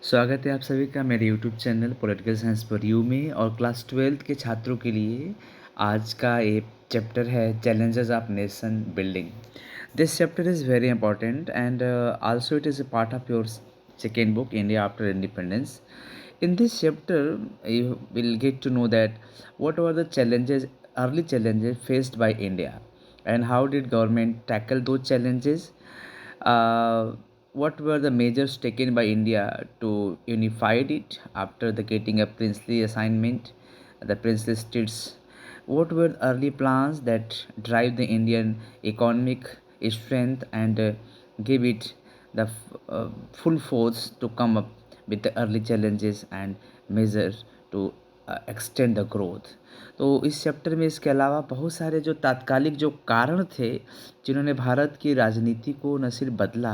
स्वागत है आप सभी का मेरे YouTube channel political science for you में। और क्लास 12 के छात्रों के लिए आज का एक चैप्टर है challenges of nation building. This chapter is very important and also it is a part of your second book, India After Independence. In this chapter, you will get to know that what were the challenges, early challenges faced by India, and how did government tackle those challenges. What were the measures taken by India to unify it after the getting a princely assignment, the princely states? What were the early plans that drive the Indian economic strength and give it the full force to come up with the early challenges and measures to extend the growth. तो इस chapter में इसके अलावा बहुत सारे जो तात्कालिक जो कारण थे जिन्होंने भारत की राजनीति को न सिर्फ बदला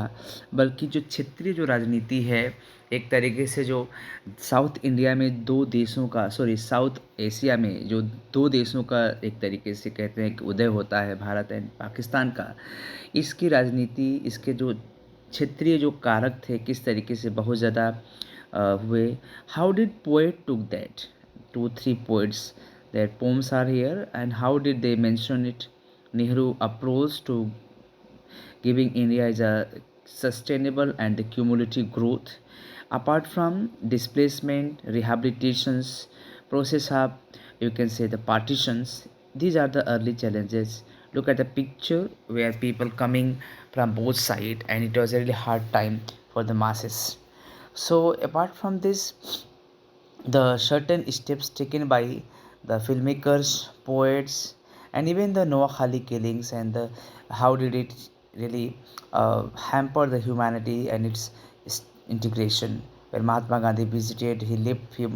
बल्कि जो क्षेत्रीय जो राजनीति है एक तरीके से जो साउथ इंडिया में दो देशों का साउथ एशिया में जो दो देशों का एक तरीके से कहते हैं कि उदय होता है भारत एंड पाकिस्तान का, इसकी राजनीति इसके जो क्षेत्रीय जो कारक थे किस तरीके से बहुत ज़्यादा हुए. How did poet took that, two three poets, their poems are here, and how did they mention it. Nehru approach to giving India as a sustainable and cumulative growth apart from displacement, rehabilitations, process of, you can say, the partitions. These are the early challenges. Look at the picture where people coming from both sides and it was a really hard time for the masses. So apart from this, the certain steps taken by the filmmakers, poets, and even the Noah Khali killings and the how did it really hamper the humanity and its integration. When Mahatma Gandhi visited, he lived few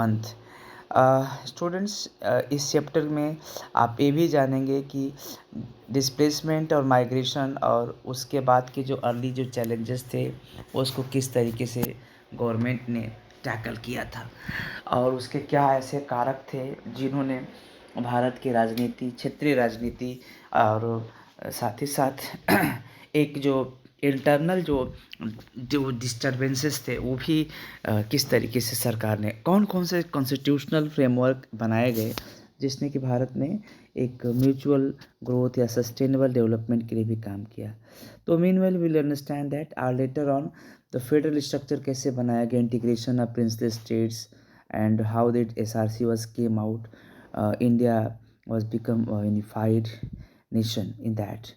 month. Students इस chapter में आप ये भी जानेंगे कि displacement और migration और उसके बाद के जो अर्ली जो चैलेंजेस थे उसको किस तरीके से गवर्नमेंट ने टैकल किया था और उसके क्या ऐसे कारक थे जिन्होंने भारत की राजनीति, क्षेत्रीय राजनीति और साथ ही साथ एक जो इंटरनल जो जो डिस्टर्बेंसेस थे वो भी किस तरीके से सरकार ने कौन कौन से कॉन्स्टिट्यूशनल फ्रेमवर्क बनाए गए जिसने कि भारत में एक म्यूचुअल ग्रोथ या सस्टेनेबल डेवलपमेंट के लिए भी काम किया. तो meanwhile will understand that are later on the federal structure कैसे बनाया गया, integration of princely states and how did SRC was came out, India was become unified nation in that.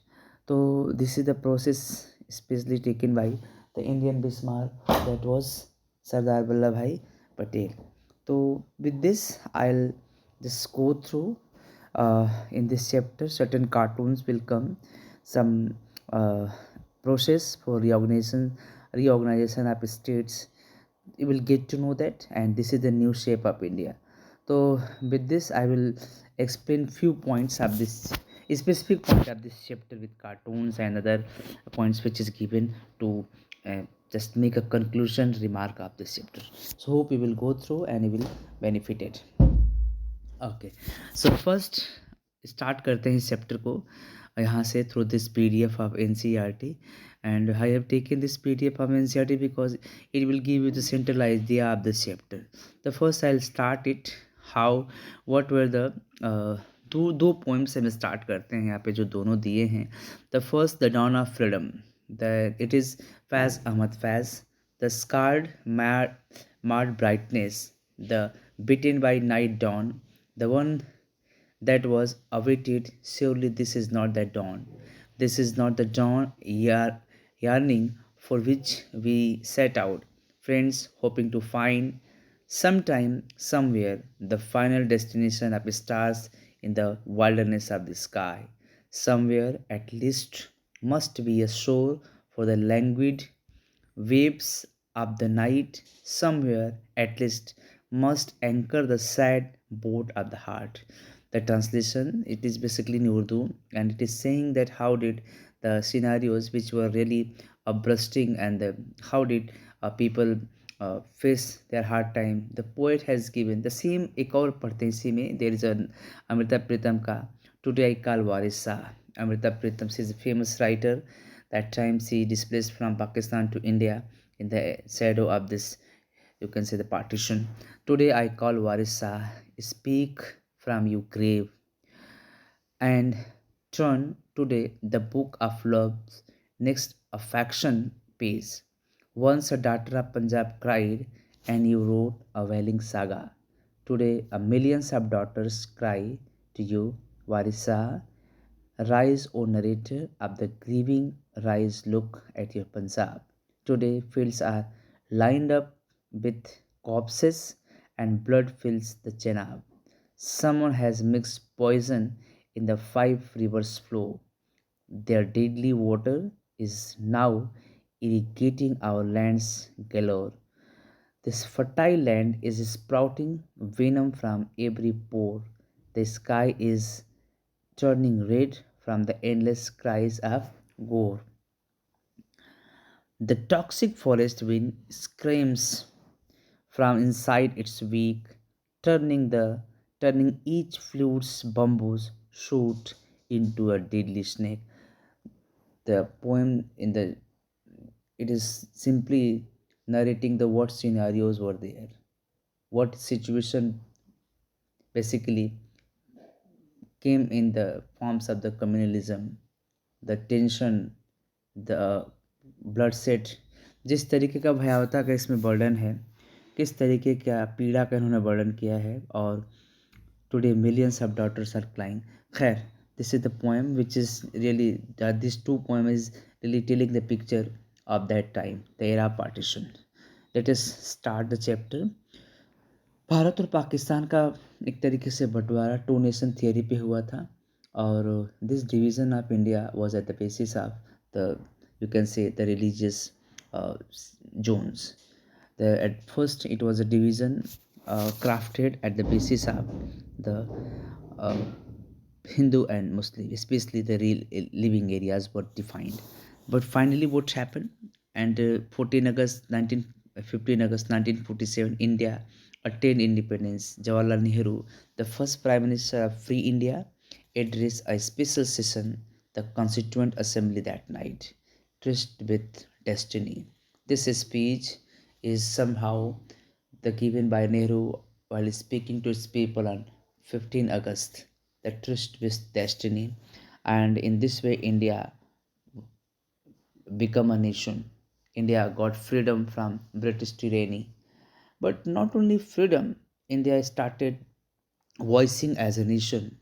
So this is the process especially taken by the Indian Bismarck, that was Sardar Vallabhbhai Patel. So with this I'll just go through in this chapter certain cartoons will come, some process for reorganization of states. You will get to know that, and this is the new shape of India. So with this I will explain few points of this specific point of this chapter with cartoons and other points which is given to just make a conclusion remark of this chapter. So hope you will go through and you will benefit it. Okay, so first start करते हैं इस chapter को यहाँ से through this PDF of NCERT, and I have taken this PDF of NCERT because it will give you the central idea of this chapter. The first I'll start it how what were the दो poem से हम start करते हैं यहाँ पे जो दोनों दिए हैं. The first the dawn of freedom, the it is Faiz Ahmad Faiz. The scarred marred brightness, the bitten by night dawn, the one that was awaited. Surely this is not the dawn. This is not the dawn yearning for which we set out, friends, hoping to find sometime, somewhere, the final destination of stars in the wilderness of the sky. Somewhere, at least, must be a shore for the languid waves of the night. Somewhere, at least, must anchor the sad boat of the heart. The translation, it is basically in Urdu, and it is saying that how did the scenarios which were really bursting and how did people face their hard time. The poet has given the same. एक और पढ़ते हैं इसी में. There is an Amrita Pritam का Today I call Waris Shah. Amrita Pritam, she is a famous writer. That time she displaced from Pakistan to India in the shadow of this, you can say, the partition. Today I call Warisa, speak from your grave and turn today the book of love's next affection page. Once a daughter of Punjab cried, and you wrote a wailing saga. Today, a millions of daughters cry to you, Warisa. Rise, O narrator of the grieving, rise, look at your Punjab. Today, fields are lined up with corpses and blood fills the Chenab. Someone has mixed poison in the five rivers flow. Their deadly water is now irrigating our lands galore. This fertile land is sprouting venom from every pore. The sky is turning red from the endless cries of gore. The toxic forest wind screams from inside its beak, turning each flute's bamboos shoot into a deadly snake. The poem in the it is simply narrating the what scenarios were there, what situation basically came in the forms of the communalism, the tension, the bloodshed, जिस तरीके का भयावता का इसमें वर्णन है, किस तरीके का पीड़ा का इन्होंने वर्णन किया है, और today millions of daughters are crying. खैर, this is the poem which is really these two poems is really telling the picture of that time, the era of partition. Let us start the chapter. Bharat और पाकिस्तान का एक तरीके से बंटवारा to nation theory पे हुआ था, और this division of India was at the basis of the, you can से, the religious zones. At first it was a division crafted at the basis of the uh, Hindu and Muslim, especially the real living areas were defined. But finally, what happened? And 14 August 19, 15 August 1947, India attained independence. Jawaharlal Nehru, the first Prime Minister of Free India, addressed a special session, the Constituent Assembly that night, tryst with destiny. This speech is somehow the given by Nehru while speaking to his people on 15 August, the tryst with destiny, and in this way India become a nation. India got freedom from British tyranny. But not only freedom, India started voicing as a nation.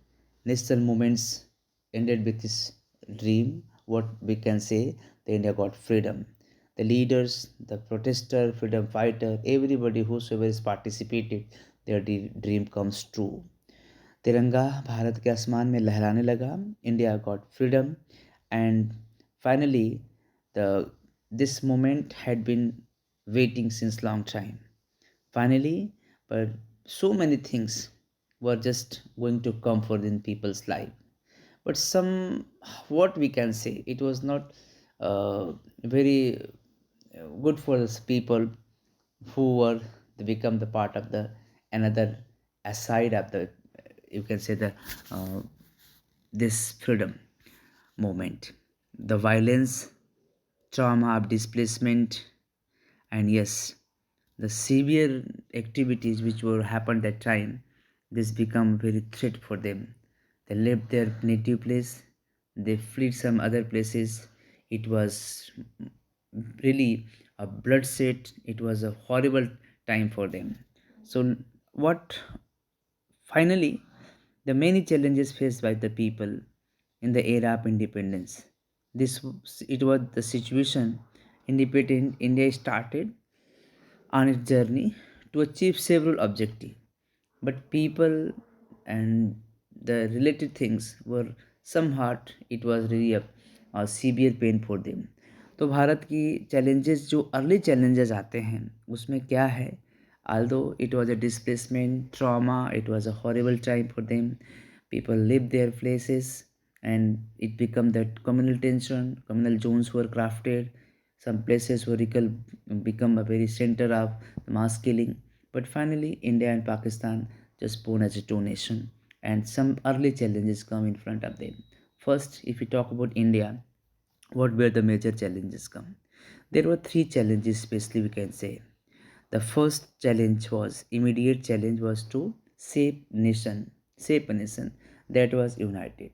National movements ended with this dream, what we can say, the India got freedom. The leaders, the protester, freedom fighter, everybody whosoever is participated, their dream comes true. तिरंगा भारत के आसमान में लहराने लगा. India got freedom. And finally the this moment had been waiting since long time. Finally, but so many things were just going to come for in people's life. But some, what we can say, it was not very good for those people who were to become the part of the another aside of the, you can say, the this freedom movement, the violence, trauma of displacement, and yes, the severe activities which were happened that time, this become very threat for them. They left their native place, they fled some other places. It was really a bloodshed, it was a horrible time for them. So what finally, the many challenges faced by the people in the era of independence, it was the situation. Independent India started on its journey to achieve several objectives, but people and the related things were somewhat, it was really a severe pain for them. तो भारत की challenges, जो early challenges आते हैं उसमें क्या है? Although it was a displacement, trauma, it was a horrible time for them. People left their places and it became that communal tension, communal zones were crafted. Some places were become a very center of mass killing. But finally, India and Pakistan just born as a two nation, and some early challenges come in front of them. First, if we talk about India, what were the major challenges come? There were three challenges, especially we can say. The first challenge was immediate challenge was to shape a nation that was united.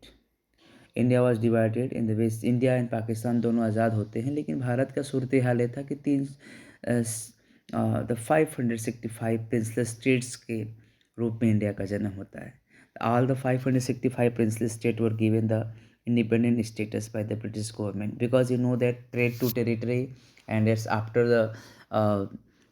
India was divided in the west, India and Pakistan दोनों आज़ाद होते हैं, लेकिन भारत का सूरत हाल ये था कि the 565 प्रिंसलेस states के रूप में इंडिया का जन्म होता है. All the 565 princely state were given the independent status by the British government, because you know that trade to territory, and it's after the uh,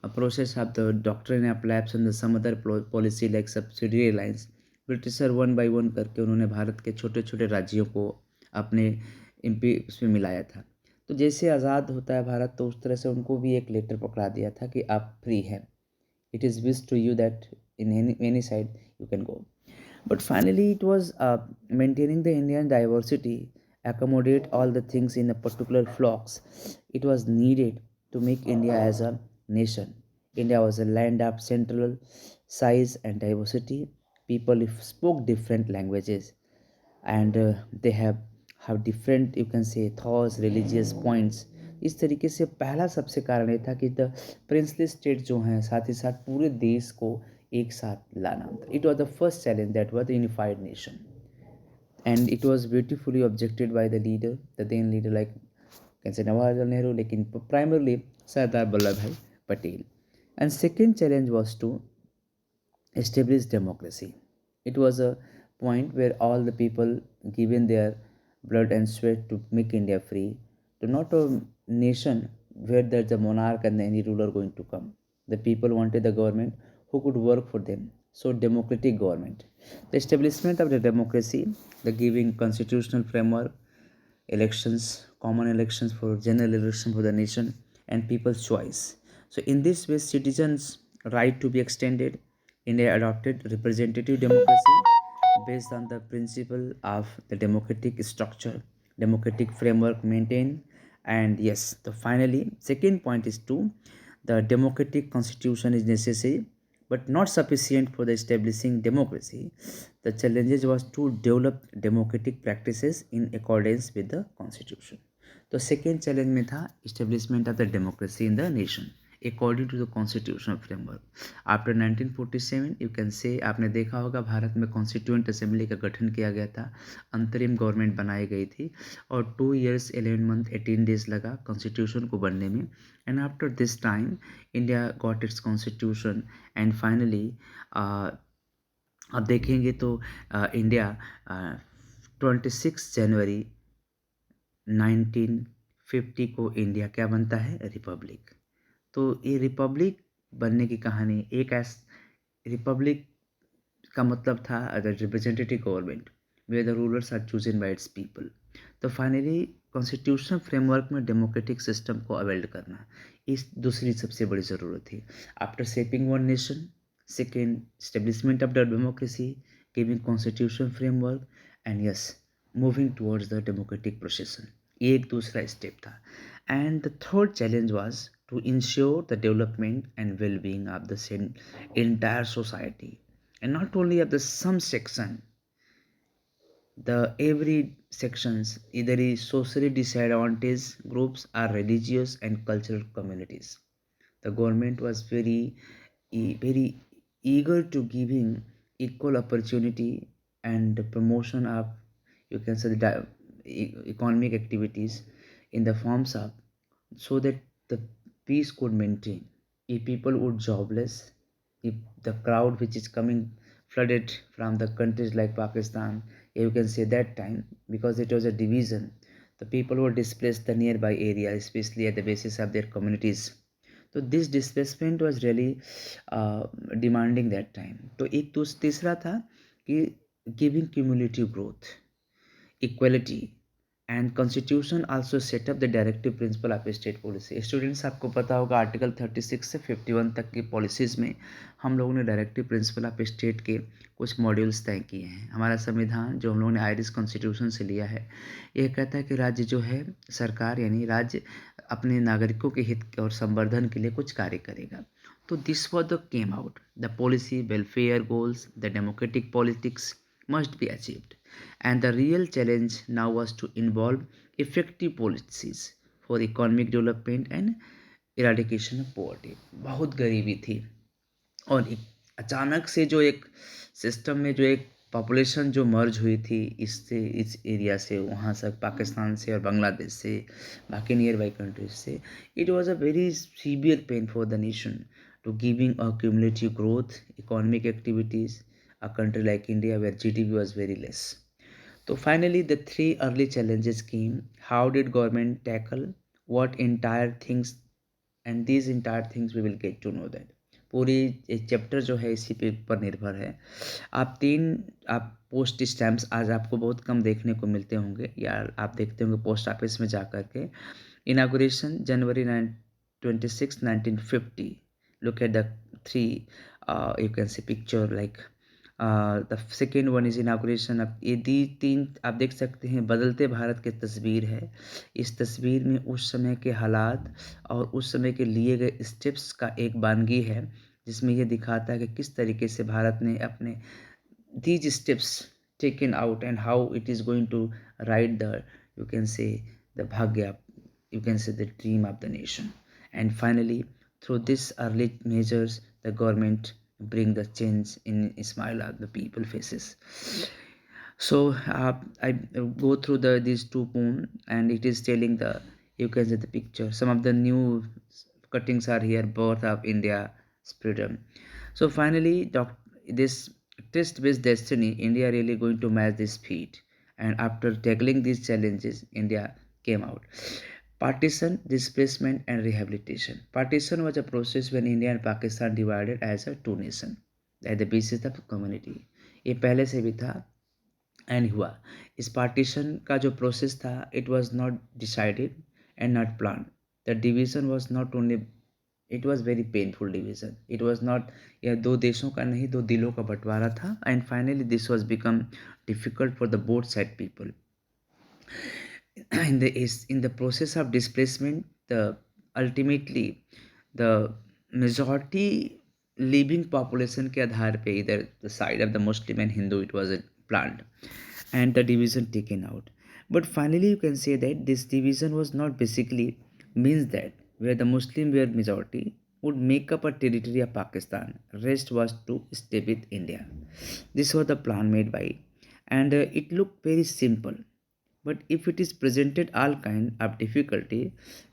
a process of the doctrine of lapse and the some other policy like subsidiary lines, britisher one by one करके उन्होंने भारत के छोटे छोटे राज्यों को अपने MP उसमें मिलाया था. तो जैसे आज़ाद होता है भारत, तो उस तरह से उनको भी एक लेटर पकड़ा दिया था कि आप फ्री हैं. It is wish to you that in any side you can go. But finally, it was maintaining the Indian diversity, accommodate all the things in a particular flocks. It was needed to make India as a nation. India was a land of central size and diversity. People spoke different languages, and they have different, you can say, thoughts, religious points. इस तरीके से पहला सबसे कारण ये था कि the princely state जो हैं साथ ही साथ पूरे देश को एक साथ लाना. It was the first challenge that was the unified nation, and it was beautifully objected by the leader, the then leader like can say Jawaharlal Nehru, लेकिन primarily Sardar Vallabhbhai Patel. And second challenge was to establish democracy. It was a point where all the people given their blood and sweat to make India free, to not a nation where there's a monarch and any ruler going to come. The people wanted the government who could work for them. So democratic government. The establishment of the democracy, the giving constitutional framework, elections, common elections for general election for the nation, and people's choice. So in this way, citizens' right to be extended. India adopted representative democracy based on the principle of the democratic structure, democratic framework maintained, and yes, the finally second point is to the democratic constitution is necessary but not sufficient for the establishing democracy. The challenges was to develop democratic practices in accordance with the constitution. तो second challenge में था establishment of the democracy in the nation according to the constitutional framework. After 1947 you can say, आपने देखा होगा भारत में constituent assembly का गठन किया गया था, अंतरिम गवर्नमेंट बनाई गई थी, और 2 years 11 month 18 days लगा कॉन्स्टिट्यूशन को बनने में. And after this time India got its constitution, and finally अब देखेंगे तो इंडिया 26 जनवरी 1950 को इंडिया क्या बनता है, रिपब्लिक. तो ये रिपब्लिक बनने की कहानी, एक रिपब्लिक का मतलब था representative government where the rulers are chosen by its people. तो फाइनली कॉन्स्टिट्यूशनल फ्रेमवर्क में डेमोक्रेटिक सिस्टम को अवेल्ड करना, इस दूसरी सबसे बड़ी ज़रूरत थी. After shaping one nation, second establishment of the democracy, giving constitution framework, and yes moving towards the democratic procession. ये एक दूसरा स्टेप था. And the third challenge was to ensure the development and well-being of the entire society, and not only of the some section, the every sections, either is socially disadvantaged groups or religious and cultural communities. The government was very eager to giving equal opportunity and promotion of, you can say, the economic activities in the forms of, so that the peace could maintain. If people would jobless, if the crowd which is coming flooded from the countries like Pakistan, you can say that time, because it was a division, the people were displaced the nearby area, especially at the basis of their communities. तो this displacement was really demanding that time. तो एक तो तीसरा था कि giving cumulative growth, equality, and constitution also setup the directive principle of state policy. Students, आपको पता होगा आर्टिकल 36 से 51 तक की पॉलिसीज़ में हम लोगों ने डायरेक्टिव प्रिंसिपल ऑफ स्टेट के कुछ मॉड्यूल्स तय किए हैं. हमारा संविधान जो हम लोगों ने आयरिश कॉन्स्टिट्यूशन से लिया है, यह कहता है कि राज्य जो है, सरकार यानी राज्य, अपने नागरिकों के हित और संवर्धन के लिए कुछ कार्य करेगा. तो this was the came out the policy welfare goals, the democratic politics must be achieved, and the real challenge now was to involve effective policies for economic development and eradication of poverty. बहुत गरीबी थी, और अचानक से जो एक system में जो एक पॉपुलेशन जो मर्ज हुई थी इससे, इस एरिया से, वहाँ से, पाकिस्तान से और बांग्लादेश से, बाकी नियर बाई कंट्रीज से, it was a very severe pain for the nation to giving a cumulative growth economic activities a country like India where GDP was very less. So finally, the three early challenges came. How did government tackle what entire things, and these entire things we will get to know that. पूरी एक chapter जो है इसी पे ऊपर निर्भर है. आप पोस्ट स्टैम्प्स आज आपको बहुत कम देखने को मिलते होंगे, या आप देखते होंगे पोस्ट ऑफिस में जा कर के. Inauguration January 26 1950. Look at the three, you can see picture like the second one is inauguration. अब ये तीन आप देख सकते हैं बदलते भारत की तस्वीर है. इस तस्वीर में उस समय के हालात और उस समय के लिए गए स्टेप्स का एक बानगी है, जिसमें ये दिखाता है कि किस तरीके से भारत ने अपने these steps taken out and how it is going to ride the, you can say, the bhagya, you can say the dream of the nation. And finally, through these early measures, the government bring the change in smile of the people faces. So I go through these two poems, and it is telling the, you can see the picture, some of the new cuttings are here, birth of India's freedom. So finally, this test-based destiny, India really going to match this feat. And after tackling these challenges, India came out. Partition, displacement, and rehabilitation. Partition was a process when India and Pakistan divided as a two nation at the basis of community. ये पहले से भी था and हुआ. इस partition का जो process था, it was not decided and not plan. The division was not only, it was very painful division. It was not, यह दो देशों का नहीं, दो दिलों का बंटवारा था. And finally this was become difficult for the both side people. In the process of displacement, the ultimately the majority living population के आधार पे, either the side of the Muslim and Hindu, it was planned, and the division taken out. But finally you can say that this division was not basically means that where the Muslim were majority would make up a territory of Pakistan, rest was to stay with India. This was the plan made by, and it looked very simple. But if it is presented all kind of difficulty,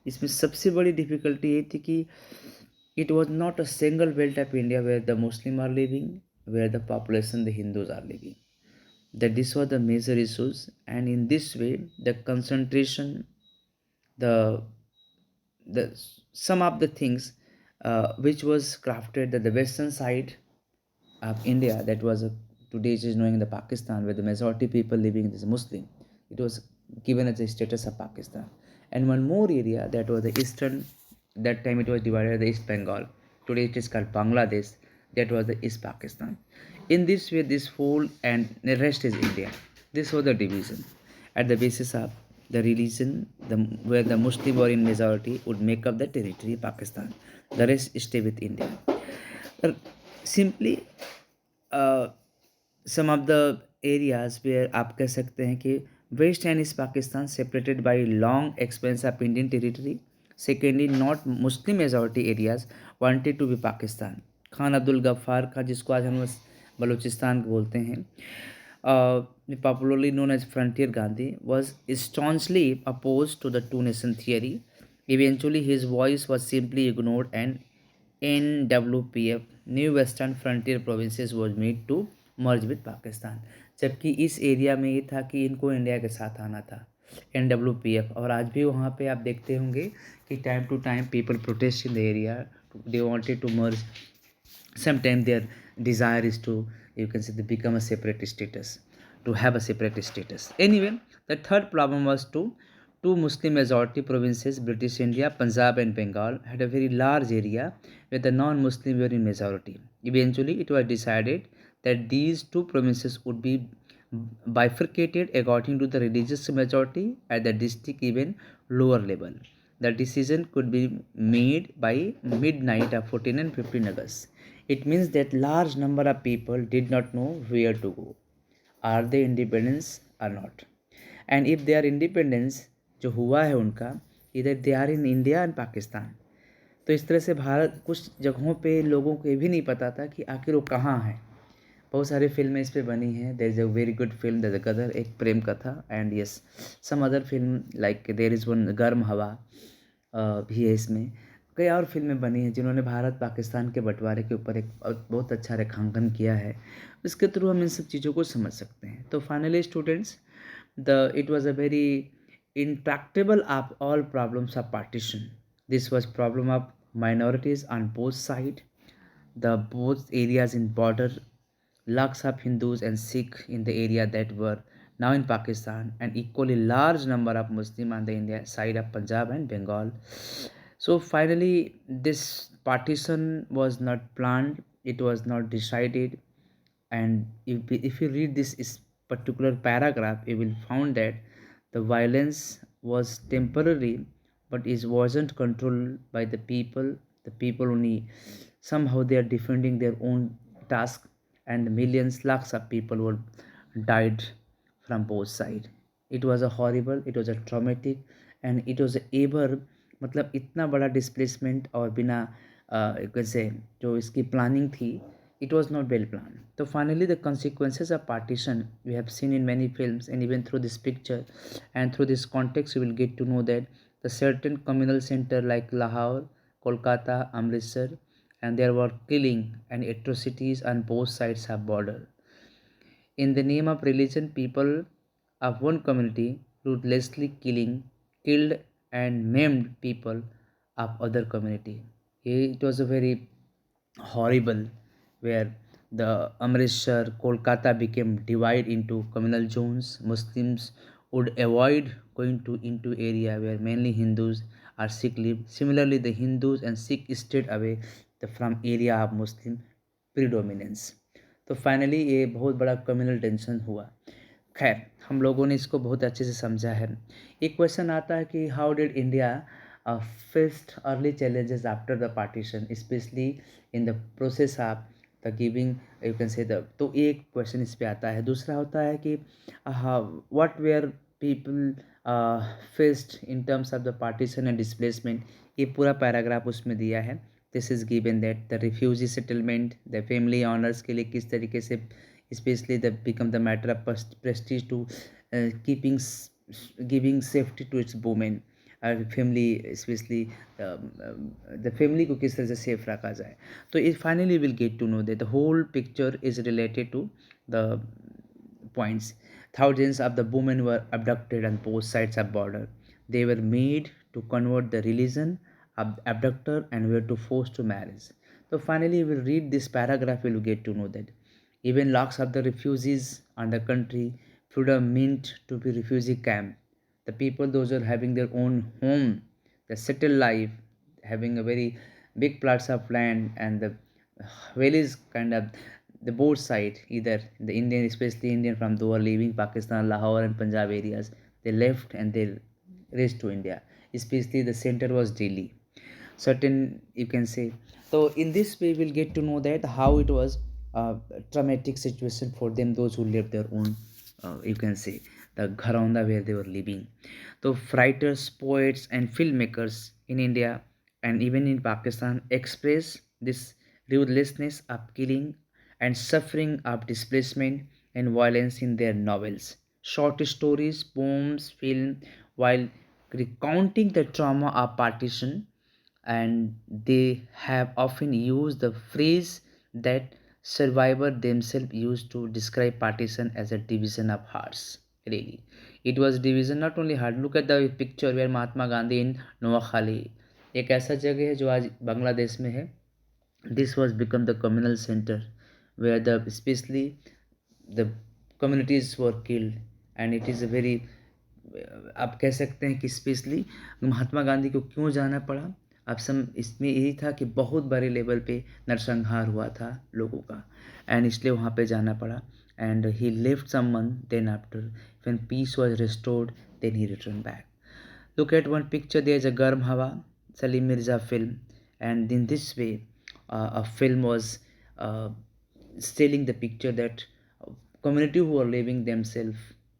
इसमें सबसे बड़ी difficulty ये थी कि it was not a single belt of India where the Muslim are living, where the population the Hindus are living. That this was the major issues. And in this way the concentration, the some of the things which was crafted that the western side of India, that was today it is knowing the Pakistan, where the majority people living is Muslim. It was given as a status of Pakistan. And one more area that was the eastern, that time it was divided as the East Bengal. Today it is called Bangladesh. That was the East Pakistan. In this way, this whole and the rest is India. This was the division at the basis of the religion, where the Muslim were in majority would make up the territory Pakistan. The rest stay with India. Simply some of the areas where आप कह सकते हैं कि West and East Pakistan separated by long expanse of Indian territory. Secondly, not Muslim majority areas wanted to be Pakistan. Khan Abdul Gaffar का, जिसको आज हम बलूचिस्तान बोलते हैं, popularly known as Frontier Gandhi, was staunchly opposed to the two-nation theory. Eventually, his voice was simply ignored, and NWPF, New Western Frontier Provinces, was made to merge with Pakistan. जबकि इस area में ये था कि इनको India के साथ आना था, NWPF. और आज भी वहाँ पे आप देखते होंगे कि time to time people protest in the area, they wanted to merge. Sometimes their desire is to, you can say, they become a separate status, to have a separate status. Anyway, the third problem was two Muslim majority provinces, British India, Punjab and Bengal, had a very large area where the non-Muslim were in majority. Eventually it was decided that these two provinces would be bifurcated according to the religious majority at the district, even lower level. The decision could be made by midnight of 14 and 15 August. It means that large number of people did not know where to go. Are they independence or not? And if they are independence जो हुआ है उनका, इधर they are in India and Pakistan. तो इस तरह से भारत कुछ जगहों पे लोगों को ये भी नहीं पता था कि आखिर वो कहाँ है। बहुत सारी फिल्में इस पे बनी हैं। There is a very good film the Gadar, Ek Prem Katha, and yes some other film like there is one Garm Hava भी है इसमें। कई और फिल्में बनी हैं जिन्होंने भारत पाकिस्तान के बंटवारे के ऊपर एक बहुत अच्छा रेखांकन किया है। इसके थ्रू हम इन सब चीज़ों को समझ सकते हैं। तो finally students, the it was a very intractable of all problems of partition. This was problem of minorities on both sides. The both areas in border, lakhs of Hindus and Sikh in the area that were now in Pakistan, and equally large number of Muslim on the India side of Punjab and Bengal. So finally, this partition was not planned. It was not decided, and if you read this particular paragraph, you will find that the violence was temporary, but it wasn't controlled by the people only. Somehow they are defending their own task, and millions lakhs of people were died from both sides. It was a horrible, it was a traumatic, and it was ever, मतलब इतना बड़ा displacement और बिना कैसे जो इसकी planning थी, it was not well planned. So finally, the consequences of partition we have seen in many films, and even through this picture and through this context, you will get to know that the certain communal center like Lahore, Kolkata, Amritsar, and there were killing and atrocities on both sides of border. In the name of religion, people of one community ruthlessly killed and maimed people of other community. It was a very horrible, where the Amritsar, Kolkata became divided into communal zones. Muslims would avoid going to into area where mainly Hindus or Sikh live. Similarly, the Hindus and Sikh stayed away from area of Muslim predominance. तो finally ये बहुत बड़ा communal tension हुआ। खैर, हम लोगों ने इसको बहुत अच्छे से समझा है। एक क्वेश्चन आता है कि how did India faced early challenges after the partition, especially in the process of the giving, you can say the, तो एक क्वेश्चन इस पे आता है। दूसरा होता है कि what were people faced in terms of the partition and displacement, ये पूरा पैराग्राफ उसमें दिया है। This is given that the refugee settlement, the family honours के लिए किस तरीके से specially the become the matter of prestige to keeping giving safety to its women और फैमिली स्पेशली द फैमिली को किस तरह से सेफ रखा जाए। तो it finally will get to know that the whole picture is related to the points. Thousands of the women were abducted on both sides of border. They were made to convert the religion of the abductor and were to forced to marriage. So finally, we will read this paragraph. We will get to know that even lakhs of the refugees on the country freedom meant to be refugee camp. The people, those are having their own home, the settled life, having a very big plots of land, and the valleys kind of the both side, either the Indian, especially Indian from who are leaving Pakistan, Lahore and Punjab areas, they left and they reached to India. Especially the center was Delhi. Certain, you can say. So in this way, we'll get to know that how it was a traumatic situation for them, those who lived their own, you can say, the gharonda where they were living. So writers, poets, and filmmakers in India and even in Pakistan express this ruthlessness of killing and suffering of displacement and violence in their novels, short stories, poems, film, while recounting the trauma of partition, and they have often used the phrase that survivor themselves used to describe partition as a division of hearts. Really, it was division not only heart. Look at the picture where Mahatma Gandhi in Noakhali, एक ऐसा जगह है जो आज बांग्लादेश में है। This was become the communal center where the especially the communities were killed, and it is a very आप कह सकते हैं कि स्पेशली महात्मा गांधी को क्यों जाना पड़ा। अब सम इसमें यही था कि बहुत बड़े लेवल पे नरसंहार हुआ था लोगों का, एंड इसलिए वहाँ पे जाना पड़ा। And he left someone then after when peace was restored, then he return back. Look at one picture, there is a Garm Hawa, Salim Mirza film, and in this way, a film was uh, selling the picture that community who are living themselves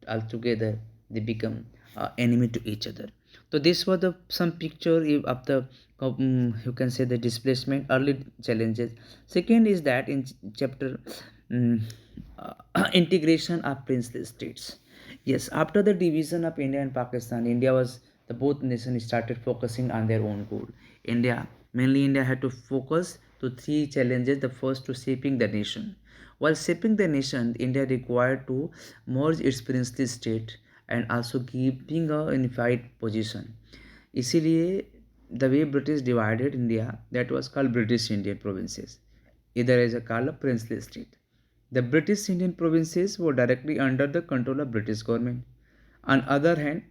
all together, they become enemy to each other. So this was the some picture of the you can say the displacement early challenges. Second is that in chapter um, integration of princely states. Yes, after the division of India and Pakistan, India was the both nations started focusing on their own goal. India, mainly India, had to focus to three challenges. The first to shaping the nation. While shaping the nation, India required to merge its princely state and also keeping a unified position. इसीलिए the way British divided India, that was called British Indian provinces, either as a called a princely state. The British Indian provinces were directly under the control of British government. On other hand,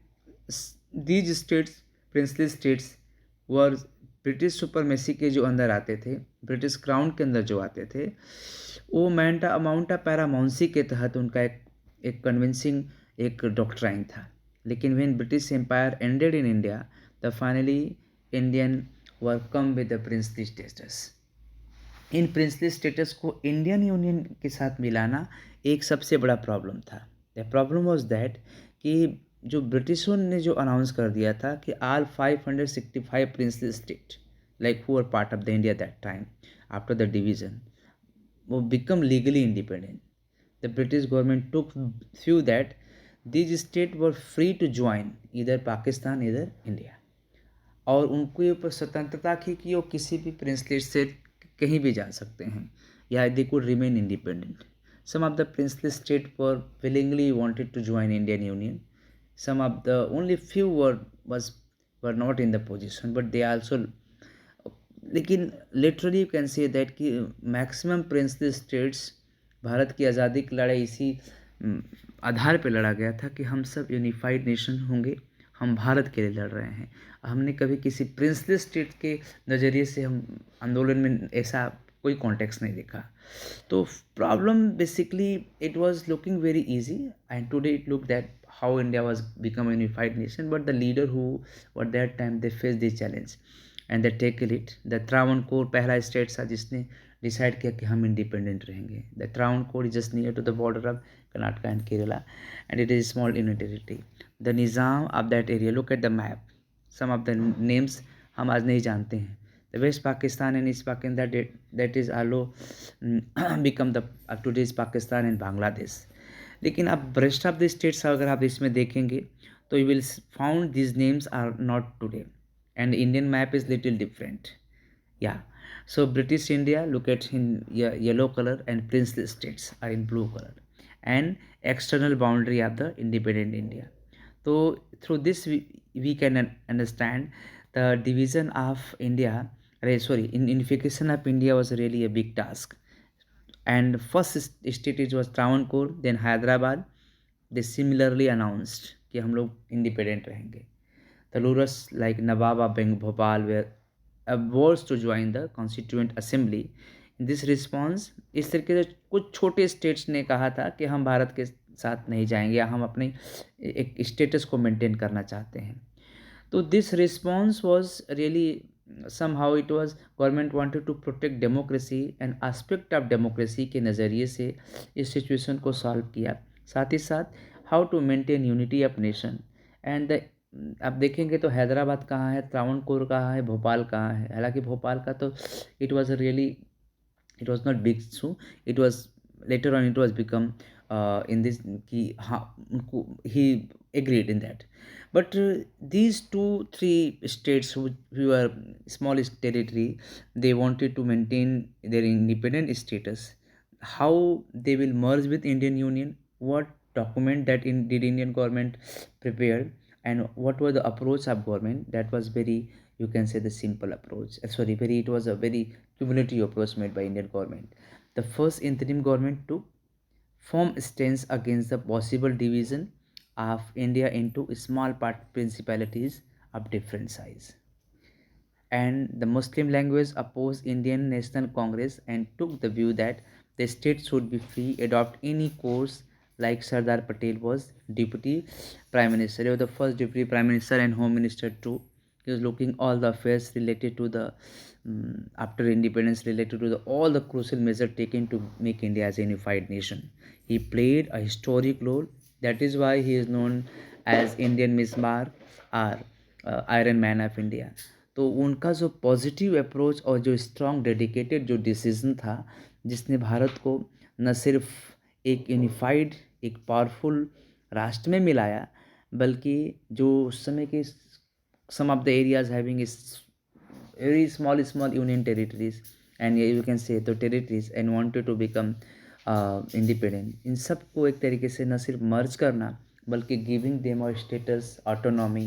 these states, princely states, were British supremacy के जो अंदर आते थे, British crown के अंदर जो आते थे, वो माउंटा पैरामाउंसी के तहत उनका एक कन्विंसिंग एक डॉक्ट्राइन था. लेकिन when British empire ended in India, the finally Indian were come with the princely states. इन प्रिंसली स्टेटस को इंडियन यूनियन के साथ मिलाना एक सबसे बड़ा प्रॉब्लम था. द प्रॉब्लम वॉज दैट कि जो ब्रिटिशों ने जो अनाउंस कर दिया था कि all 565 princely state like who are part of the India that time after the division वो become legally independent. The British government took view that these state were free to join इधर पाकिस्तान इधर India, और उनके ऊपर स्वतंत्रता थी कि वो किसी भी प्रिंसली से कहीं भी जा सकते हैं या they could remain independent. Some of the princely state were willingly wanted to join Indian union. Some of the only few were not in the position but they also. लेकिन literally you can say that कि maximum princely states Bharat की आज़ादी की लड़ाई इसी आधार पे लड़ा गया था कि हम सब यूनिफाइड नेशन होंगे, हम भारत के लिए लड़ रहे हैं. हमने कभी किसी प्रिंसली स्टेट के नज़रिए से हम आंदोलन में ऐसा कोई कॉन्टेक्स्ट नहीं देखा. तो problem basically it was looking very easy and today it look that how India was become unified nation, but the leader who were that time they face this challenge and they tackle it. The Travancore पहला state था जिसने decide किया कि हम independent रहेंगे. The Travancore is just near to the border of Karnataka and Kerala, and it is a small union territory. The Nizam of that area, look at the map. Some of the names हम आज नहीं जानते हैं. The West Pakistan and East Pakistan that is allo become the today's Pakistan and Bangladesh. लेकिन अब rest of the states अगर आप इसमें देखेंगे तो you will found these names are not today, and Indian map is little different. Yeah. So British India, look at in yellow color, and princely states are in blue color, and external boundary of the independent India. So through this we can understand the division of India. In unification of India was really a big task. And first state it was Travancore, then Hyderabad. They similarly announced कि हम लोग independent रहेंगे. The rulers like Nawab of Bhopal were averse to join the Constituent Assembly. In this response, इस तरीके से कुछ छोटे states ने कहा था कि हम भारत के साथ नहीं जाएंगे या हम अपने एक स्टेटस को मेंटेन करना चाहते हैं. तो this response was really somehow it was government wanted to protect democracy and aspect of democracy के नज़रिए से इस सिचुएशन को सॉल्व किया. साथ ही साथ how to maintain unity of nation. And the आप देखेंगे तो हैदराबाद कहाँ है, त्रावणकोर कहाँ है, भोपाल कहाँ है. हालांकि भोपाल का तो it was really it was not big issue. It was later on it was become in this कि हाँ उनको he agreed in that. But these 2-3 states who were smallest territory, they wanted to maintain their independent status. How they will merge with Indian Union, what document that did Indian government prepared, and what were the approach of government, that was very, you can say, the simple approach. Sorry, very, it was a very cumulative approach made by Indian government. The first interim government took firm stance against the possible division of India into small part principalities of different size. And the Muslim language opposed Indian National Congress and took the view that the state should be free adopt any course. Like Sardar Patel was deputy prime minister, he was the first deputy prime minister and home minister too. He was looking all the affairs related to the after independence, related to all the crucial measures taken to make India as a unified nation. He played a historic role. That is why he is known as Indian Mismar, or iron man of India. तो उनका जो positive approach और जो strong dedicated जो decision था, जिसने भारत को न सिर्फ एक यूनिफाइड, एक पावरफुल राष्ट्र में मिलाया, बल्कि जो उस समय के some of the areas having is very small union territories, and you can say the territories, and wanted to become independent, इन सब को एक तरीके से न सिर्फ मर्ज करना, बल्कि giving them a status autonomy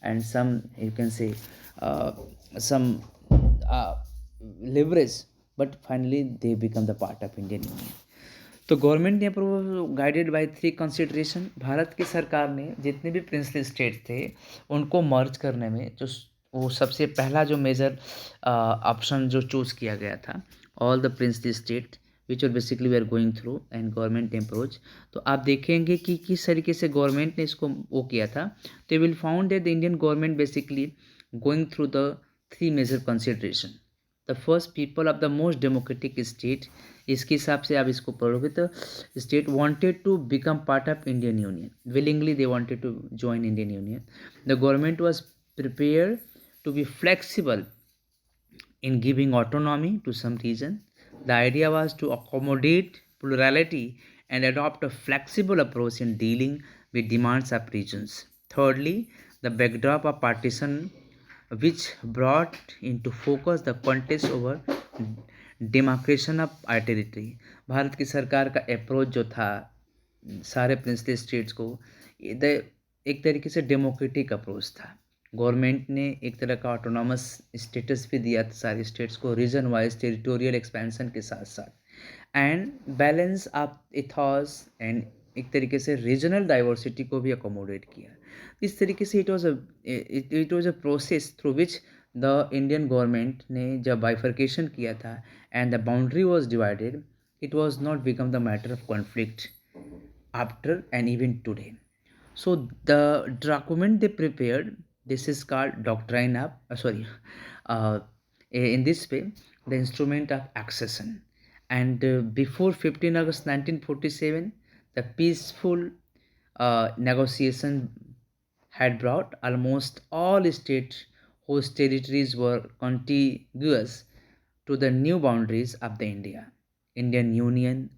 and some you can say some leverage, but finally they become the part of Indian Union. तो गवर्नमेंट ने approve guided by three consideration, Bharat की सरकार ने जितने भी प्रिंसली स्टेट थे उनको मर्ज करने में जो वो सबसे पहला जो मेजर ऑप्शन जो चूज़ किया गया था, all the princely state which are basically we are going through and government approach. तो आप देखेंगे कि किस तरीके से गवर्नमेंट ने इसको वो किया था। तो will found that the Indian government basically going through the three major consideration. The first people of the most democratic state, इसके हिसाब से आप इसको पढ़ोगे तो state wanted to become part of Indian union, willingly they wanted to join Indian union. The government was prepare to be flexible in giving autonomy to some region. The idea was to accommodate plurality and adopt a flexible approach in dealing with demands of regions. Thirdly, the backdrop of partition, which brought into focus the contest over demarcation of our territory. Bharat की सरकार का approach जो था सारे princely states को, एक तरीके से डेमोक्रेटिक अप्रोच था। गवर्नमेंट ने एक तरह का ऑटोनॉमस स्टेटस भी दिया था सारे स्टेट्स को, रीजन वाइज टेरिटोरियल एक्सपेंशन के साथ साथ, and balance of ethos and एक तरीके से रीजनल डाइवर्सिटी को भी अकोमोडेट किया। इस तरीके से it was a process through which the Indian government ने जब बाइफर्केशन किया था and the boundary was divided, it was not become the matter of conflict after and even today. So the document they prepared, this is called doctrine of in this way, the instrument of accession. And before 15 August 1947, the peaceful negotiation had brought almost all states whose territories were contiguous to the new boundaries of the Indian Union,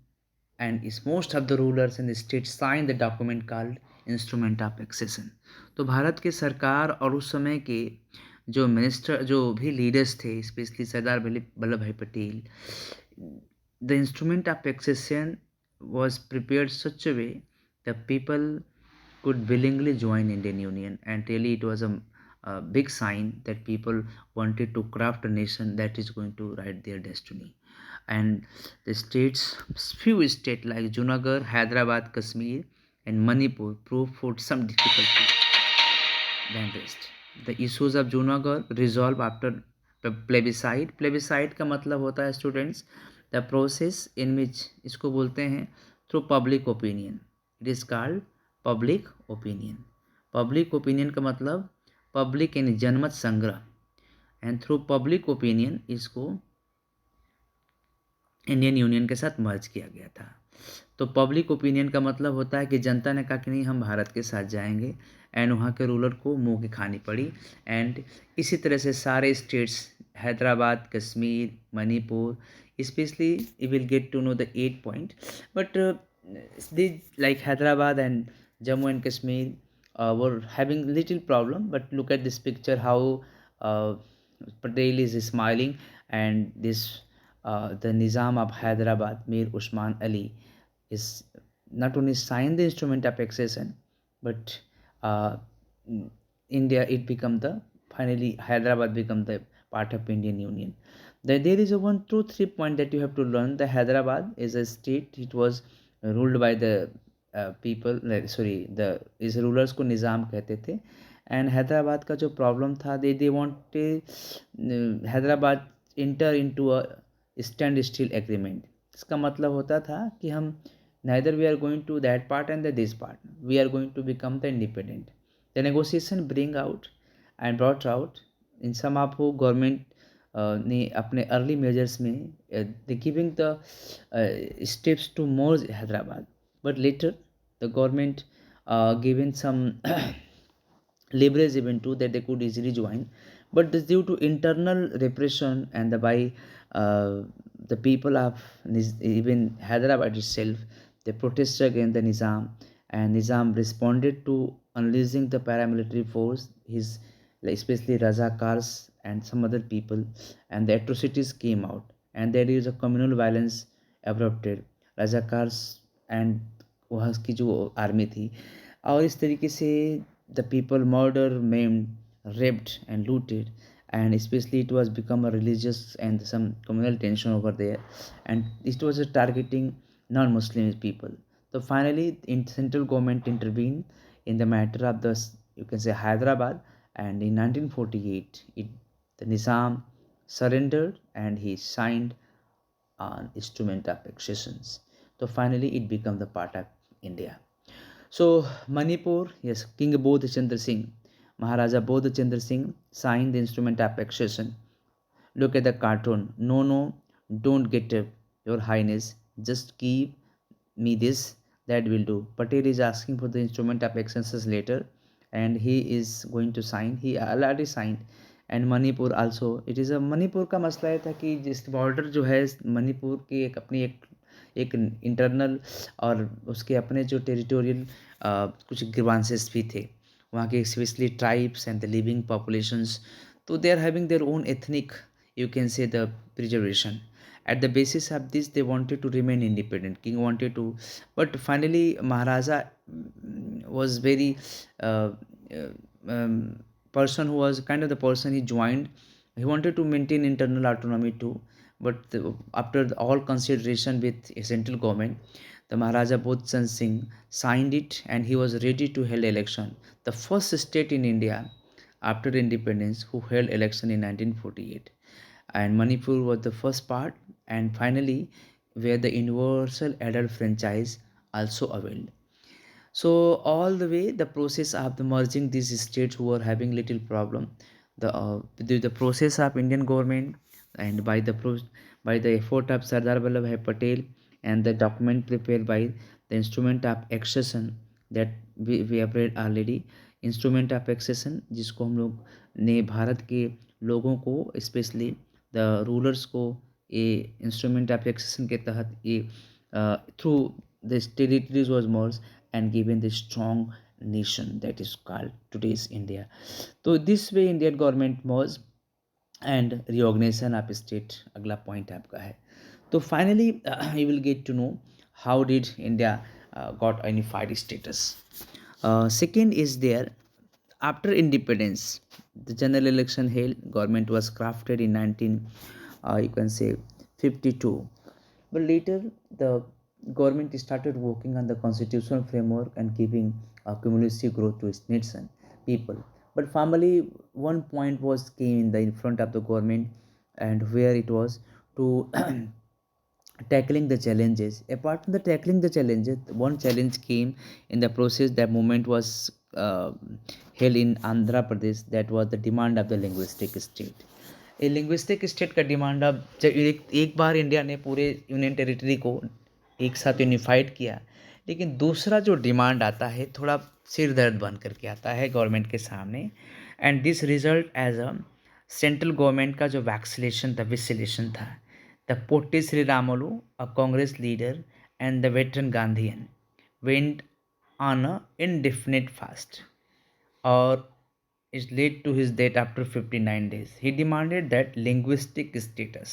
and is most of the rulers in the state signed the document called instrument of accession. तो भारत के सरकार और उस समय के जो minister जो भी लीडर्स थे, specially Sardar Vallabhbhai Patel, the instrument of accession was prepared such a way that people could willingly join Indian Union, and really it was a big sign that people wanted to craft a nation that is going to write their destiny. And the states, few states like Junagadh, Hyderabad, Kashmir and Manipur proved for some difficulty than rest. The issues of Junagadh resolved after plebiscite. Plebiscite का मतलब होता है students the process in विच, इसको बोलते हैं through public opinion, it is called public opinion. Public opinion का मतलब public यानी जनमत संग्रह, एंड थ्रू पब्लिक ओपिनियन इसको इंडियन यूनियन के साथ मर्ज किया गया था। तो पब्लिक ओपिनियन का मतलब होता है कि जनता ने कहा कि नहीं हम भारत के साथ जाएंगे, एंड वहाँ के रूलर को मुंह की खानी पड़ी। एंड इसी तरह से सारे states, Hyderabad, Kashmir, Manipur, specially you will get to know the 8 point, but they like Hyderabad and Jammu and Kashmir were having little problem, but look at this picture how Patel is smiling, and this the Nizam of Hyderabad, Mir Usman Ali, is not only signed the instrument of accession, but uh, India, it become the finally Hyderabad become the part of Indian Union. There is a 1 2 3 point that you have to learn. The Hyderabad is a state. It was ruled by the people, like sorry, the इस rulers को निज़ाम कहते थे। And Hyderabad का जो problem था, they want Hyderabad inter into a stand still agreement. इसका मतलब होता था कि हम neither we are going to that part and this part, we are going to become the independent. The negotiation bring out and brought out in some of who government ने अपने early measures में they giving the steps to merge Hyderabad, but later the government given some leverage even too that they could easily join, but this due to internal repression and the by uh, the people of even Hyderabad itself, they protested against the Nizam, and Nizam responded to unleashing the paramilitary force, his like especially Razakars and some other people, and the atrocities came out, and there is a communal violence erupted. Razakars and वहाँ की जो army थी, और इस तरीके से the people murdered, maimed, raped and looted, and especially it was become a religious and some communal tension over there, and it was a targeting non-Muslim people. So finally, in central government intervened in the matter of the you can say Hyderabad, and in 1948, the Nizam surrendered and he signed an instrument of accessions. So finally, it became the part of India. So Manipur, yes, King Bodh Chandra Singh, Maharaja Bodh Chandra Singh signed the instrument of accession. Look at the cartoon. No, no, don't get up, Your Highness. Just give me this. That will do. Patel is asking for the instrument of accessions later, and he is going to sign. He already signed. And Manipur also it is a Manipur का मसला ये था कि जिस border जो है मणिपुर की एक अपनी एक इंटरनल और उसके अपने जो टेरिटोरियल कुछ ग्रीवांसेस भी थे वहाँ के specially tribes and the living populations तो they are having their own ethnic you can say the preservation at the basis of this they wanted to remain independent king wanted to but finally maharaja was very uh, uh, um, person who was kind of the person he joined he wanted to maintain internal autonomy too but after all consideration with a central government the Maharaja Bodh Chand Singh signed it and he was ready to hold election the first state in India after independence who held election in 1948 and Manipur was the first part and finally where the universal adult franchise also availed. So all the way the process of the merging these states who are having little problem, the process of Indian government and by the effort of Sardar Vallabhbhai Patel and the document prepared by the instrument of accession that we have read already instrument of accession जिसको हम लोग ने भारत के लोगों को specially the rulers को ये instrument of accession के तहत ये through this territories was merge and given the strong nation that is called today's India तो this way Indian government merge and reorganisation of state अगला पॉइंट आपका है तो finally you will get to know how did India got unified status second is there after independence the general election held government was crafted in 19 you can say 52 but later the government started working on the constitutional framework and giving a cumulative growth to its needs and people but finally one point was came in the in front of the government and where it was to tackling the challenges apart from the tackling the challenges one challenge came in the process that movement was held in Andhra Pradesh that was the demand of the linguistic state ये linguistic state का demand अब जब एक बार India ने पूरे union territory को एक साथ यूनिफाइड किया लेकिन दूसरा जो डिमांड आता है थोड़ा सिर दर्द बन करके आता है गवर्नमेंट के सामने and this result as a central government का जो वैक्सीनेशन था विसिलेशन था the Potti Sriramulu a Congress leader and the veteran Gandhian went on a indefinite fast or it led to his death after 59 days. He demanded that linguistic status.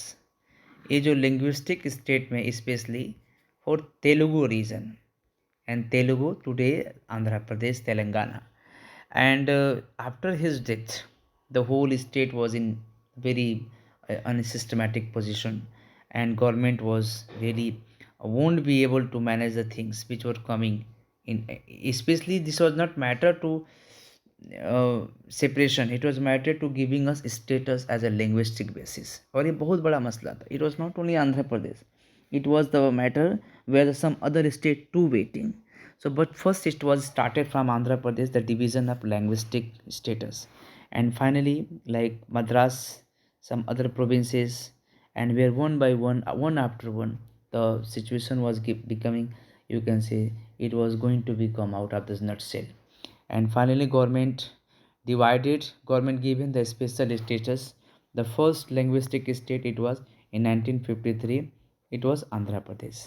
ये जो linguistic state में especially for Telugu region and Telugu today Andhra Pradesh, Telangana. And after his death, the whole state was in very unsystematic position, and government was really won't be able to manage the things which were coming in. Especially, this was not matter to separation. It was matter to giving us status as a linguistic basis. और ये बहुत बड़ा मसला था. It was not only Andhra Pradesh. It was the matter where some other state too waiting. So, but first it was started from Andhra Pradesh, the division of linguistic status, and finally, like Madras, some other provinces, and where one by one, one after one, the situation was becoming. You can say it was going to become out of this nutshell, and finally, government divided, government given the special status. The first linguistic state it was in 1953, it was Andhra Pradesh.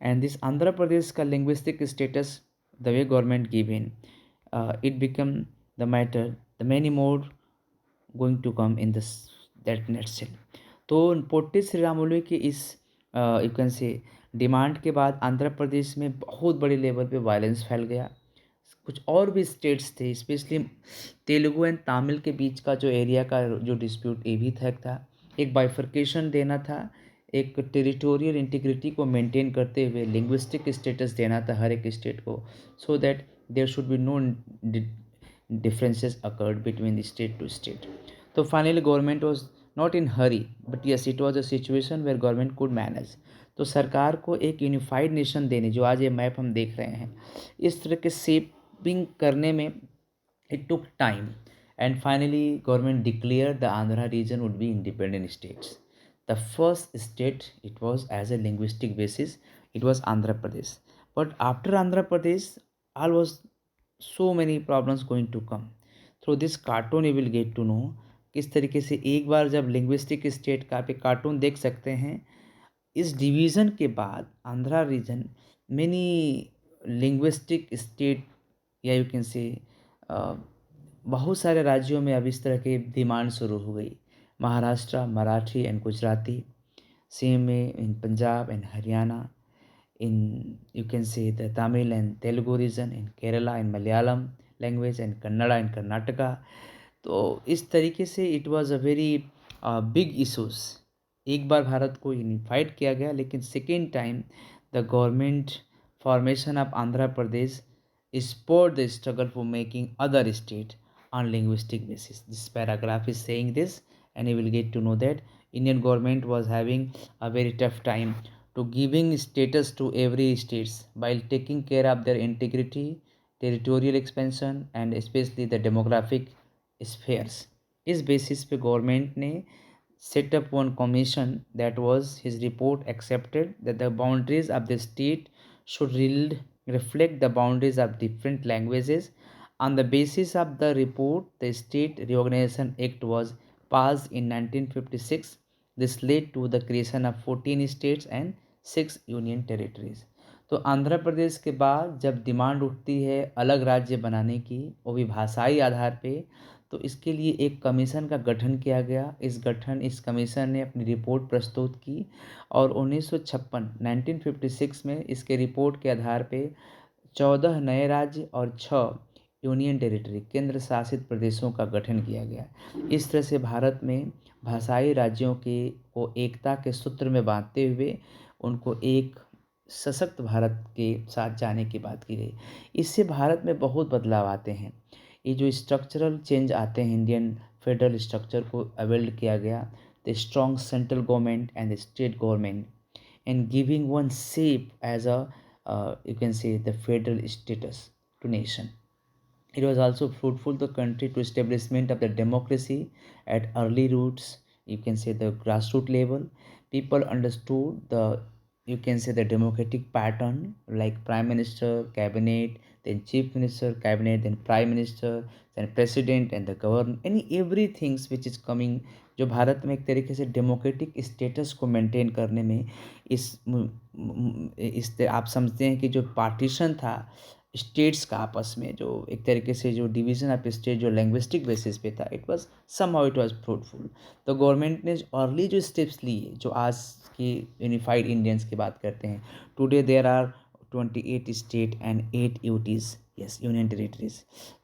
And this Andhra Pradesh ka linguistic status, the way government given, it become the matter, the many more going to come in this that nutshell. तो पोटी श्री रामुलु की इस you can से demand के बाद आंध्र प्रदेश में बहुत बड़े level पे वायलेंस फैल गया। कुछ और भी स्टेट्स थे, स्पेशली तेलुगु एंड तमिल के बीच का जो एरिया का जो डिस्प्यूट ये भी था। एक बाइफर्केशन देना था, एक टेरिटोरियल इंटीग्रिटी को मेंटेन करते हुए लिंग्विस्टिक स्टेटस देना था हर एक स्टेट को, so that there should be no differences occurred between the state to state. So finally government was not in hurry, but yes it was a situation where government could manage. तो सरकार को एक unified nation देने, जो आज ये map हम देख रहे हैं, इस तरह के शेपिंग करने में it took time, and finally government declared the Andhra region would be independent states. The first state it was as a linguistic basis, it was Andhra Pradesh. But after Andhra Pradesh, all was so many problems going to come. Through this cartoon you will get to know किस तरीके से एक बार जब linguistic state का आप एक cartoon देख सकते हैं, इस डिवीज़न के बाद Andhra region many linguistic state, या यू कैन से बहुत सारे राज्यों में अब इस तरह के डिमांड शुरू हो गई। महाराष्ट्र मराठी एंड गुजराती, सेम में in Punjab and Haryana, in you can say the Tamil and Telugu region, in Kerala in Malayalam language, and Kannada in Karnataka. तो इस तरीके से it was a very big issues. एक बार भारत को यूनिफाइड किया गया, लेकिन second time the government formation of Andhra Pradesh spurred the struggle for making other state on linguistic basis. This paragraph is saying this, and you will get to know that Indian government was having a very tough time to giving status to every states while taking care of their integrity, territorial expansion, and especially the demographic spheres. इस basis पे government ने set up one commission that was his report accepted that the boundaries of the state should reflect the boundaries of different languages. On the basis of the report, the State Reorganization Act was passed in 1956. This led to the creation of 14 states and 6 union territories. तो आंध्र प्रदेश के बाद जब demand उठती है अलग राज्य बनाने की, वो भी भाषाई आधार पे, तो इसके लिए एक कमीशन का गठन किया गया। इस कमीशन ने अपनी रिपोर्ट प्रस्तुत की और 1956 1956 में इसके रिपोर्ट के आधार पे 14 नए राज्य और 6 यूनियन टेरिटरी केंद्र शासित प्रदेशों का गठन किया गया। इस तरह से भारत में भाषाई राज्यों के को एकता के सूत्र में बांधते हुए उनको एक सशक्त भारत के साथ जाने की बात की गई। इससे भारत में बहुत बदलाव आते हैं। ये जो स्ट्रक्चरल चेंज आते हैं, इंडियन फेडरल स्ट्रक्चर को अवेल्ड किया गया, the strong central government and the state government, and giving one shape as a you can say the federal status to nation. It was also fruitful to the country to establishment of the democracy at early roots, you can say the grassroots level. People understood the, you can say the democratic pattern, like prime minister, cabinet, then chief minister, cabinet, then prime minister, then president and the governor, any everything which is coming, जो भारत में एक तरीके से democratic status को maintain करने में इस आप समझते हैं कि जो पार्टीशन था स्टेट्स का आपस में, जो एक तरीके से जो डिवीज़न ऑफ स्टेट जो लैंग्विस्टिक बेसिस पे था, it was somehow it was fruitful. तो गवर्नमेंट ने अर्ली जो स्टेप्स लिए, जो आज की यूनिफाइड इंडियंस की बात करते हैं, today there are 28 state and 8 UTs, yes union territories.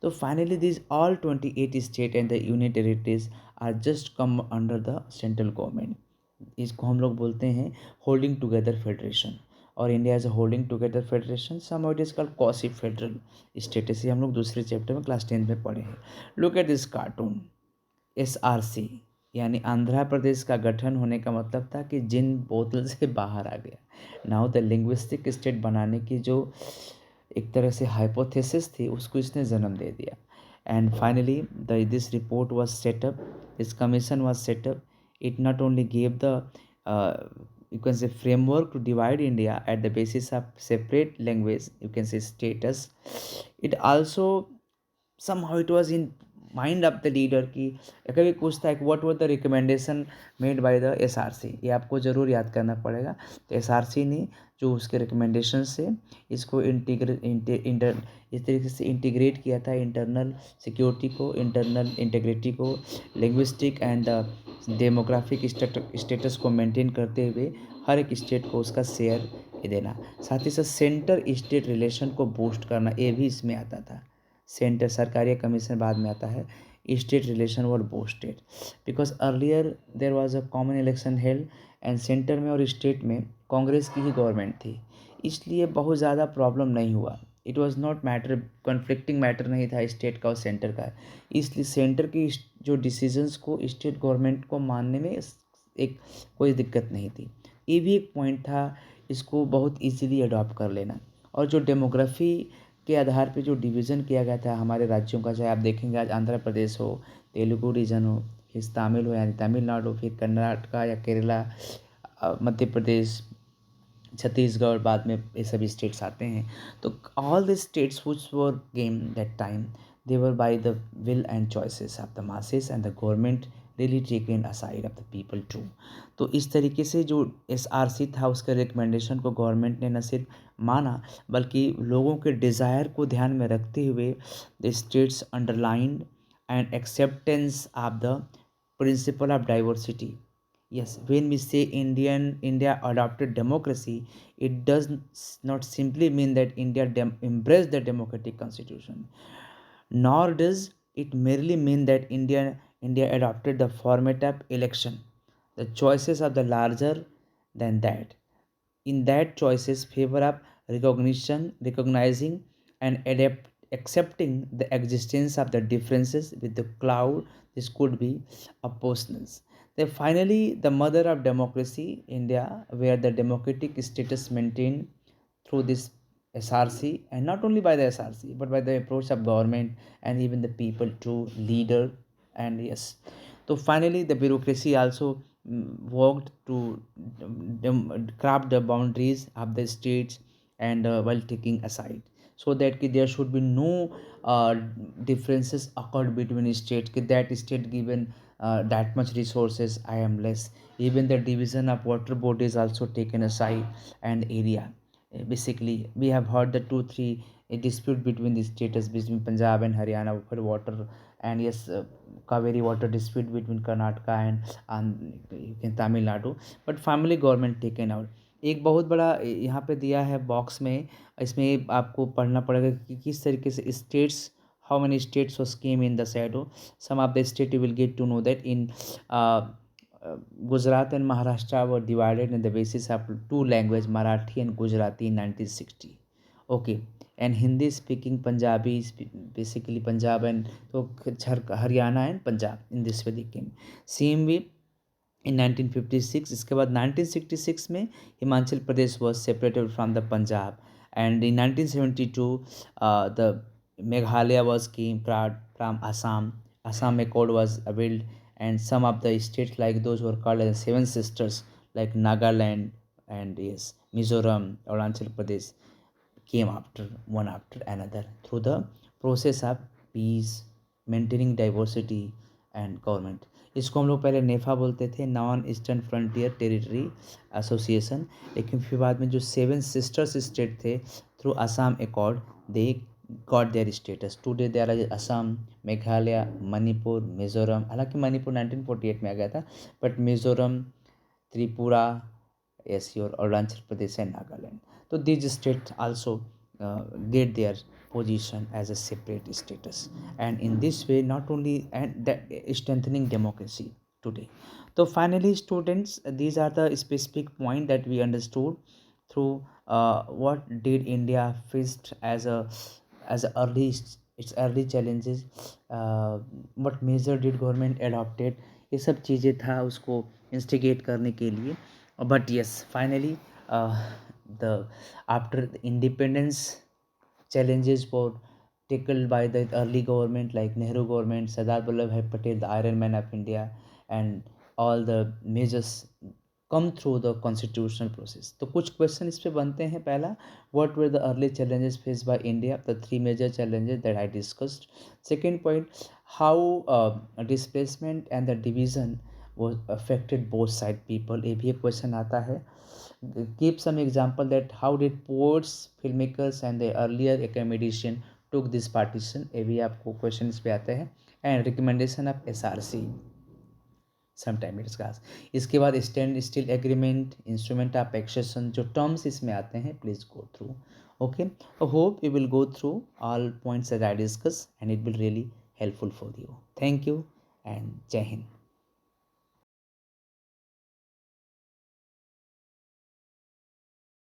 So finally these all 28 state and the union territories are just come under the central government. इसको हम लोग बोलते हैं होल्डिंग टुगेदर फेडरेशन, और India as a holding together federation, some it is called quasi federal status. ये हम लोग दूसरे चैप्टर में क्लास 10 में पढ़े हैं। Look at this cartoon. SRC यानी आंध्र प्रदेश का गठन होने का मतलब था कि जिन बोतल से बाहर आ गया। नाउ द लिंग्विस्टिक स्टेट बनाने की जो एक तरह से हाइपोथेसिस थी, उसको इसने जन्म दे दिया। And finally this report was setup, this commission was setup. It not only gave the you can say framework to divide India at the basis of separate language, you can say status. It also somehow it was in mind of the leader की कभी पूछता है कि what were the recommendation made by the SRC, ये आपको ज़रूर याद करना पड़ेगा। तो एसआरसी ने जो उसके रिकमेंडेशन से इसको इस तरीके से इंटीग्रेट किया था, इंटरनल सिक्योरिटी को, इंटरनल इंटीग्रिटी को, लिंग्विस्टिक एंड डेमोग्राफिक स्टेटस को मेंटेन करते हुए हर एक स्टेट को उसका शेयर देना। साथ ही साथ सेंटर स्टेट रिलेशन को बूस्ट करना, ये भी इसमें आता था। सेंटर सरकारी कमीशन बाद में आता है। State relation were boasted because earlier there was a common election held and centre में और स्टेट में कांग्रेस की ही गवर्नमेंट थी, इसलिए बहुत ज़्यादा प्रॉब्लम नहीं हुआ। It was not matter, conflicting matter नहीं था स्टेट का और सेंटर का, इसलिए सेंटर की जो डिसीजंस को स्टेट गवर्नमेंट को मानने में एक कोई दिक्कत नहीं थी। ये भी एक पॉइंट था, इसको बहुत इजीली अडॉप्ट कर लेना। और जो डेमोग्राफी के आधार पे जो डिवीज़न किया गया था हमारे राज्यों का, चाहे आप देखेंगे आज आंध्र प्रदेश हो, तेलुगु रीजन हो, फिर तमिल हो यानी तमिलनाडु, फिर कर्नाटका या केरला, मध्य प्रदेश, छत्तीसगढ़, बाद में ये सभी स्टेट्स आते हैं। तो all the states which were came that time, they were by the will and choices of the masses and the government really taken aside of the people to. तो इस तरीके से जो एसआरसी था उसके रिकमेंडेशन को गवर्नमेंट ने न सिर्फ माना बल्कि लोगों के डिज़ायर को ध्यान में रखते हुए the states underlined and acceptance of the principle of diversity. Yes, when we say India adopted democracy, it does not simply mean that India embraced the democratic constitution, nor does it merely mean that India adopted the format of election. The choices are the larger than that. In that choices favor up recognizing and accepting the existence of the differences with the cloud. This could be oppositionals. Then finally, the mother of democracy, India, where the democratic status maintained through this SRC, and not only by the SRC, but by the approach of government and even the people to leader. And yes, so finally, the bureaucracy also worked to craft the boundaries of the states and while taking aside, so that there should be no differences occurred between states, that state given that much resources I am less. Even the division of water board is also taken aside and area. Basically, we have heard the 2 3 a dispute between the states between Punjab and Haryana for water, and yes, Kaveri water dispute between Karnataka and Tamil Nadu, but family government taken out. एक बहुत बड़ा यहाँ पे दिया है box में, इसमें आपको पढ़ना पड़ेगा कि किस तरीके से states, how many states was came in the shadow. Some of the state you will get to know that in Gujarat and Maharashtra were divided on the basis of two language, Marathi and Gujarati in 1960. Okay, and Hindi speaking Punjabi is basically Punjab and so Haryana and Punjab, in this way they came. Same way in 1956, इसके बाद 1966 में Himachal Pradesh was separated from the Punjab, and in 1972 the Meghalaya was came from Assam. Assam Accord was built, and some of the states like those were called as Seven Sisters like Nagaland and yes Mizoram, Arunachal Pradesh came after one after another through the process of peace, maintaining diversity and government. इसको हम लोग पहले NEFA बोलते थे, non eastern frontier territory association, लेकिन फिर बाद में जो सेवन सिस्टर्स स्टेट थे through Assam accord they got their status. Today there are Assam, Meghalaya, Manipur, Mizoram, हालांकि मणिपुर 1948 में आ गया था, but Mizoram, Tripura, yes, your Arunachal Pradesh and Nagaland. So these states also get their position as a separate status, and in this way, not only and that strengthening democracy today. So finally, students, these are the specific point that we understood through what did India faced as a early its early challenges, what measure did government adopted, ये सब चीज़ें था उसको instigate करने के लिए। But yes, finally, the after the independence, challenges were tackled by the early government like Nehru government, Sardar Vallabhbhai Patel, the Iron Man of India, and all the measures come through the constitutional process. तो कुछ question इस पे बनते हैं। पहला, what were the early challenges faced by India? The three major challenges that I discussed. Second point, how displacement and the division was affected both side people, ये भी एक क्वेश्चन आता है. Give some example that how did poets, filmmakers and the earlier academician took this partition, ये भी आपको question इस पे आते हैं. And recommendation of SRC sometime it's class. इसके बाद stand still agreement, instrument of accession, जो टर्म्स इसमें आते हैं please go through. Okay, hope you will go through all points that I discuss and it will really helpful for you. Thank you and Jai Hind.